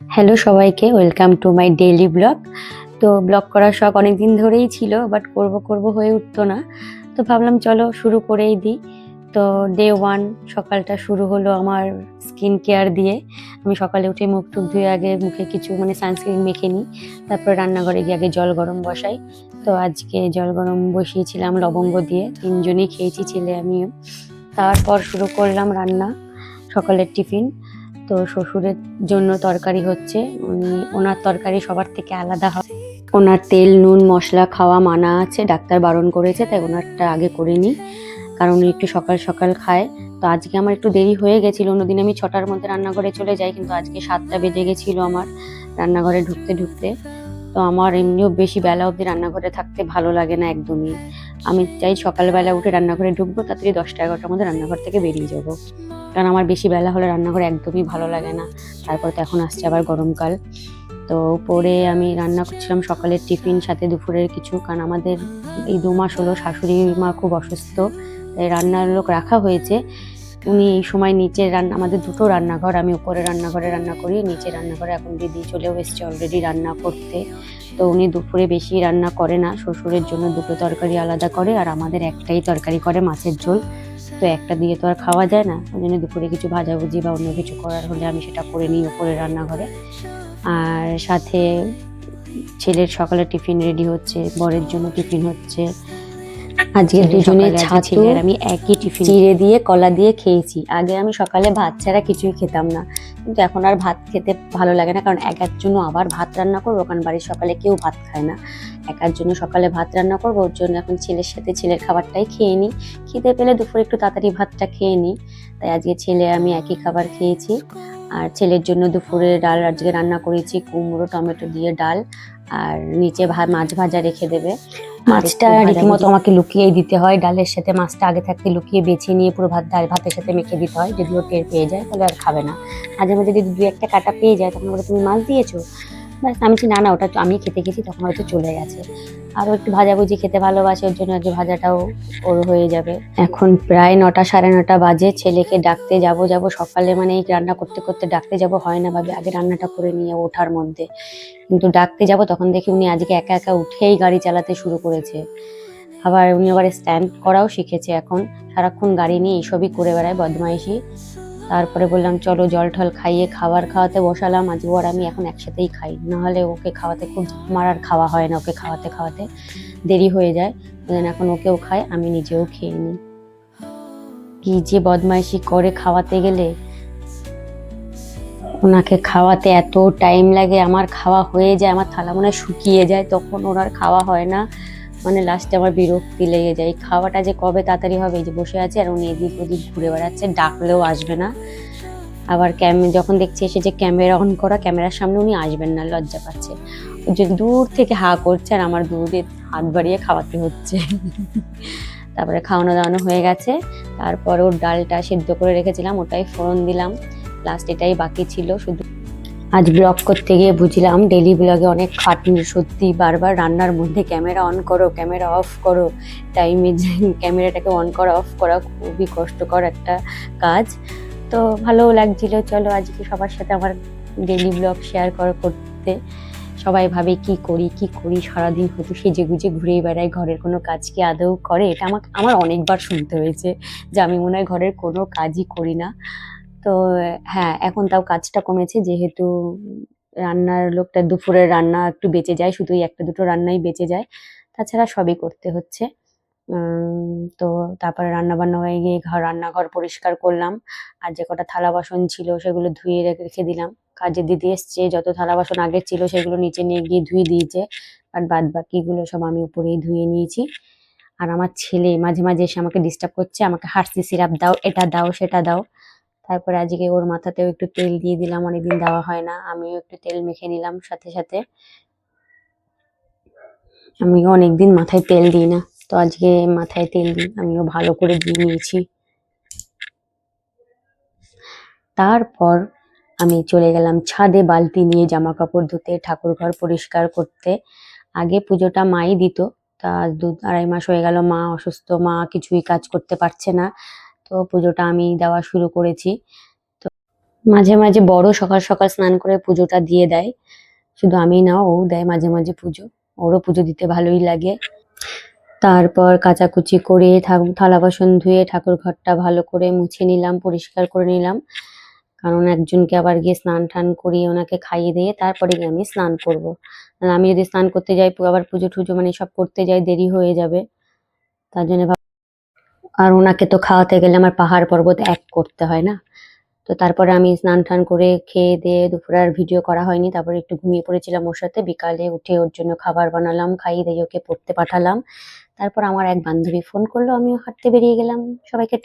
Hello সবাইকে, welcome to my daily blog. তো blog করার শখ অনেক দিন ধরেই ছিল, বাট করব হয়ে উঠতো না। তো ভাবলাম চলো শুরু করেই দিই। তো ডে ওয়ান সকালটা শুরু হলো আমার স্কিন কেয়ার দিয়ে। আমি সকালে উঠে মুখ টুখ ধুয়ে আগে মুখে কিছু সানস্ক্রিন মেখে নিই। তারপর রান্নাঘরে গিয়ে আগে জল গরম বসাই। তো আজকে জল গরম বসিয়েছিলাম লবঙ্গ দিয়ে, তিনজনেই খেয়েছি, ছেলে আমিও। তারপর শুরু করলাম রান্না, সকালের টিফিন। তো শ্বশুরের জন্য তরকারি হচ্ছে। ওনার তরকারি সবার থেকে আলাদা হয়। ওনার তেল নুন মশলা খাওয়া মানা আছে, ডাক্তার বারণ করেছে, তাই ওনারটা আগে করে নিই, কারণ উনি একটু সকাল সকাল খায়। তো আজকে আমার একটু দেরি হয়ে গেছিলো, অন্যদিন আমি 6টার মধ্যে রান্নাঘরে চলে যাই, কিন্তু আজকে 7টা বেজে গেছিলো আমার রান্নাঘরে ঢুকতে ঢুকতে। তো আমার এমনিও বেশি বেলা অবধি রান্নাঘরে থাকতে ভালো লাগে না একদমই। আমি চাই সকালবেলা উঠে রান্নাঘরে ঢুকবো, তাড়াতাড়ি 10টা 11টার মধ্যে রান্নাঘর থেকে বেরিয়ে যাবো, কারণ আমার বেশি বেলা হলে রান্নাঘরে একদমই ভালো লাগে না। তারপর তো এখন আসছে আবার গরমকাল। তো পরে আমি রান্না করছিলাম সকালের টিফিন, সাথে দুপুরের কিছু, কারণ আমাদের এই 2 মাস হলো শাশুড়ি মা খুব অসুস্থ, তাই রান্নার লোক রাখা হয়েছে। উনি এই সময় নিচের আমাদের দুটো রান্নাঘর, আমি উপরে রান্নাঘরে রান্না করি, নিচে রান্নাঘরে এখন দিদি চলেও এসছে অলরেডি রান্না করতে। তো উনি দুপুরে বেশি রান্না করে না, শ্বশুরের জন্য দুটো তরকারি আলাদা করে, আর আমাদের একটাই তরকারি করে, মাছের ঝোল। তো একটা দিয়ে তো আর খাওয়া যায় না, ওই জন্য দুপুরে কিছু ভাজাভুজি বা অন্য কিছু করার হলে আমি সেটা করে নিই উপরে রান্নাঘরে। আর সাথে ছেলের সকালে টিফিন রেডি হচ্ছে, বরের জন্য টিফিন হচ্ছে। আজকে দুজনে ছাতু আর আমি একই টিফিন চিড়ে দিয়ে কলা দিয়ে খেয়েছি। আগে আমি সকালে ভাত ছাড়া কিছুই খেতাম না, কিন্তু এখন আর ভাত খেতে ভালো লাগে না, কারণ একার জন্য আবার ভাত রান্না করবো, কারণ বাড়ির সকালে কেউ ভাত খায় না। একার জন্য সকালে ভাত রান্না করবো, ওর জন্য এখন ছেলের সাথে ছেলের খাবারটাই খেয়ে নিই। খিদে পেলে দুপুরে একটু তাড়াতাড়ি ভাতটা খেয়ে নিই, তাই আজকে ছেলে আমি একই খাবার খেয়েছি। আর ছেলের জন্য দুপুরে ডাল আজকে রান্না করেছি, কুমড়ো টমেটো দিয়ে ডাল, আর নিচে মাছ ভাজা রেখে দেবে। মাছটা রীতিমতো আমাকে লুকিয়েই দিতে হয়, ডালের সাথে মাছটা আগে থাকতে লুকিয়ে বেছে নিয়ে পুরো ভাতের সাথে মেখে দিতে হয়। যদি ও টের পেয়ে যায় তাহলে আর খাবে না। মাঝে মাঝে যদি 2-1টা কাটা পেয়ে যায় তখন বলে তুমি মাছ দিয়েছো, ব্যাস আমি বলছি না না, ওটা তো আমি খেতে গেছি, তখন হয়তো চলে গেছে। আরও একটু ভাজাভুজি খেতে ভালোবাসে, ওর জন্য আজকে ভাজাটাও ওর হয়ে যাবে। এখন প্রায় 9টা 9:30 বাজে, ছেলেকে ডাকতে যাব সকালে, এই রান্না করতে করতে ডাকতে যাব হয় না, ভাবে আগে রান্নাটা করে নিয়ে ওঠার মধ্যে। কিন্তু ডাকতে যাব তখন দেখি উনি আজকে একা একা উঠেই গাড়ি চালাতে শুরু করেছে। উনি আবার স্ট্যান্ড করাও শিখেছে এখন, সারাক্ষণ গাড়ি নিয়ে এইসবই করে বেড়ায় বদমাইশি। তারপরে বললাম চলো জল টল খাইয়ে খাবার খাওয়াতে বসালাম। আজকে আর আমি এখন একসাথেই খাই, নাহলে ওকে খাওয়াতে আমার আর খাওয়া হয় না, ওকে খাওয়াতে খাওয়াতে দেরি হয়ে যায়। এখন ওকেও খায়, আমি নিজেও খেয়ে নিই। কি যে বদমাইশি করে খাওয়াতে গেলে, ওনাকে খাওয়াতে এত টাইম লাগে, আমার খাওয়া হয়ে যায়, আমার থালা মনে হয় শুকিয়ে যায়, তখন ওনার খাওয়া হয় না। লাস্টে আমার বিরক্তি লেগে যায়, খাওয়াটা যে কবে তাড়াতাড়ি হবে। এই যে বসে আছে আর উনি এদিক ওদিক ঘুরে বেড়াচ্ছে, ডাকলেও আসবে না। আবার যখন দেখছি এসে যে ক্যামেরা অন করা, ক্যামেরার সামনে উনি আসবেন না, লজ্জা পাচ্ছে। ওই যে দূর থেকে হা করছে, আর আমার দূরে হাত বাড়িয়ে খাওয়াতে হচ্ছে। তারপরে খাওয়ানো দাওয়ানো হয়ে গেছে, তারপর ওর ডালটা সেদ্ধ করে রেখেছিলাম, ওটাই ফোড়ন দিলাম। লাস্ট এটাই বাকি ছিল শুধু। আজ ব্লগ করতে গিয়ে বুঝলাম ডেলি ব্লগে অনেক খাটনি, সত্যি বারবার রান্নার মধ্যে ক্যামেরা অন করো ক্যামেরা অফ করো, টাইমে ক্যামেরাটাকে অন করা অফ করা খুবই কষ্টকর একটা কাজ। তো ভালোও লাগছিল, চলো আজকে সবার সাথে আমার ডেলি ব্লগ শেয়ার করতে। সবাই ভাবে কি করি সারাদিন হয়তো সেজে গুজে ঘুরে বেড়াই, ঘরের কোনো কাজ কি আদৌ করে? এটা আমার অনেকবার শুনতে হয়েছে যে আমি মনে হয় ঘরের কোনো কাজই করি না। তো হ্যাঁ, এখন তাও কাজটা কমেছে, যেহেতু রান্নার লোকটা দুপুরের রান্না একটু বেঁচে যায়, শুধু একটা দুটো রান্নাই বেঁচে যায়, তাছাড়া সবই করতে হচ্ছে। তো তারপরে রান্না বান্না হয়ে গিয়ে রান্নাঘর পরিষ্কার করলাম, আর যে কটা থালা বাসন ছিল সেগুলো ধুয়ে রেখে দিলাম। কাজের দিদি এসছে, যত থালা বাসন আগের ছিল সেগুলো নিচে নিয়ে গিয়ে ধুয়ে দিয়েছে, আর বাদ বাকিগুলো সব আমি উপরেই ধুয়ে নিয়েছি। আর আমার ছেলে মাঝে মাঝে এসে আমাকে ডিস্টার্ব করছে, আমাকে হার্সি সিরাপ দাও, এটা দাও সেটা দাও। তারপরে আজকে ওর মাথাতেও একটু তেল দিয়ে দিলাম, অনেকদিন দেওয়া হয় না, আমিও একটু তেল মেখে নিলাম সাথে সাথে। আমিও অনেকদিন মাথায় তেল দিই না, তো আজকে মাথায় তেল দিই, আমিও ভালো করে দিয়ে নিয়েছি। তারপর আমি চলে গেলাম ছাদে বালতি নিয়ে জামা কাপড় ধুতে, ঠাকুর ঘর পরিষ্কার করতে। আগে পুজোটা মাই দিত, তা 2-2.5 মাস হয়ে গেল মা অসুস্থ, মা কিছুই কাজ করতে পারছে না, তো পুজোটা আমি দেওয়া শুরু করেছি। তো মাঝে মাঝে বড় সকাল সকাল স্নান করে পুজোটা দিয়ে দেয়, শুধু আমি না, ও দেয় মাঝে মাঝে পুজো, ওরও পুজো দিতে ভালোই লাগে। তারপর কাচাকুচি করে থালা বাসন ধুয়ে ঠাকুর ঘরটা ভালো করে মুছে নিলাম, পরিষ্কার করে নিলাম, কারণ একজনকে আবার গিয়ে স্নান টান করিয়ে ওনাকে খাইয়ে দিয়ে তারপরে গিয়ে আমি স্নান করব। আর আমি যদি স্নান করতে যাই আবার পুজো টুজো মানে সব করতে যাই দেরি হয়ে যাবে, তার জন্য আর ওনাকে তো খাওয়াতে গেলে আমার পাহাড় পর্বত এক করতে হয় না। তো তারপরে আমি স্নান টান করে খেয়ে দিয়ে দুপুরে আর ভিডিও করা হয়নি, তারপরে একটু ঘুমিয়ে পড়েছিলাম ওর সাথে। বিকালে উঠে ওর জন্য খাবার বানালাম, খাইয়ে দিয়ে ওকে পড়তে পাঠালাম। তারপর আমার এক বান্ধবী ফোন করলো, আমিও হাঁটতে বেরিয়ে গেলাম। সবাইকে